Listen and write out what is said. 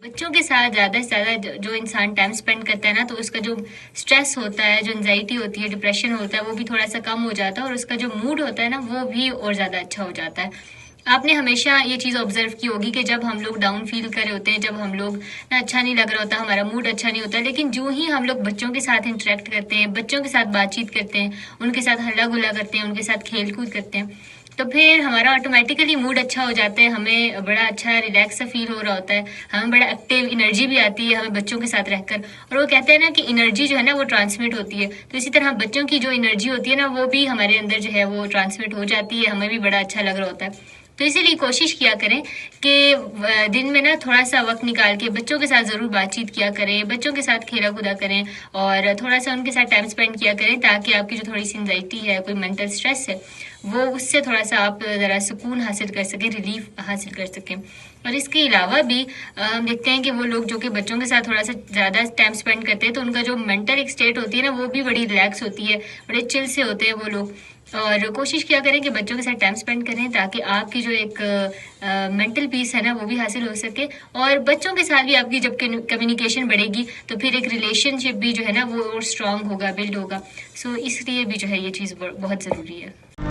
بچوں کے ساتھ زیادہ سے زیادہ جو انسان ٹائم اسپینڈ کرتا ہے نا، تو اس کا جو اسٹریس ہوتا ہے، جو انزائٹی ہوتی ہے، ڈپریشن ہوتا ہے، وہ بھی تھوڑا سا کم ہو جاتا ہے، اور اس کا جو موڈ ہوتا ہے نا وہ بھی اور زیادہ اچھا ہو جاتا ہے. آپ نے ہمیشہ یہ چیز آبزرو کی ہوگی کہ جب ہم لوگ ڈاؤن فیل کر رہے ہوتے ہیں، جب ہم لوگ نہ اچھا نہیں لگ رہا ہوتا، ہمارا موڈ اچھا نہیں ہوتا، لیکن جو ہی ہم لوگ بچوں کے ساتھ انٹریکٹ کرتے ہیں، بچوں کے ساتھ بات چیت کرتے ہیں، ان کے ساتھ ہلا گلا کرتے ہیں، ان کے ساتھ کھیل کود کرتے ہیں، تو پھر ہمارا آٹومیٹیکلی موڈ اچھا ہو جاتا ہے، ہمیں بڑا اچھا ریلیکس سا فیل ہو رہا ہوتا ہے، ہمیں بڑا ایکٹیو انرجی بھی آتی ہے ہمیں بچوں کے ساتھ رہ کر. اور وہ کہتے ہیں نا کہ انرجی جو ہے نا وہ ٹرانسمٹ ہوتی ہے، تو اسی طرح بچوں کی جو انرجی ہوتی ہے نا وہ بھی ہمارے اندر جو ہے وہ ٹرانسمٹ ہو جاتی ہے، ہمیں بھی بڑا اچھا لگ رہا ہوتا ہے. تو اسی لیے کوشش کیا کریں کہ دن میں نا تھوڑا سا وقت نکال کے بچوں کے ساتھ ضرور بات چیت کیا کریں، بچوں کے ساتھ کھیلا کودا کریں، اور تھوڑا سا ان کے ساتھ ٹائم اسپینڈ کیا کریں، تاکہ آپ کی جو تھوڑی سی انزائٹی ہے، کوئی مینٹل اسٹریس ہے، وہ اس سے تھوڑا سا آپ ذرا سکون حاصل کر سکیں، ریلیف حاصل کر سکیں. اور اس کے علاوہ بھی ہم دیکھتے ہیں کہ وہ لوگ جو کہ بچوں کے ساتھ تھوڑا سا زیادہ ٹائم اسپینڈ کرتے ہیں، تو ان کا جو مینٹل ایک اسٹیٹ ہوتی ہے نا وہ بھی بڑی ریلیکس ہوتی ہے، بڑے چل سے ہوتے ہیں وہ لوگ. اور کوشش کیا کریں کہ بچوں کے ساتھ ٹائم اسپینڈ کریں، تاکہ آپ کی جو ایک مینٹل پیس ہے نا وہ بھی حاصل ہو سکے، اور بچوں کے ساتھ بھی آپ کی جب کمیونیکیشن بڑھے گی تو پھر ایک ریلیشن شپ بھی جو ہے نا وہ اور اسٹرانگ ہوگا، بلڈ ہوگا. سو اس لیے بھی جو ہے یہ چیز بہت ضروری ہے.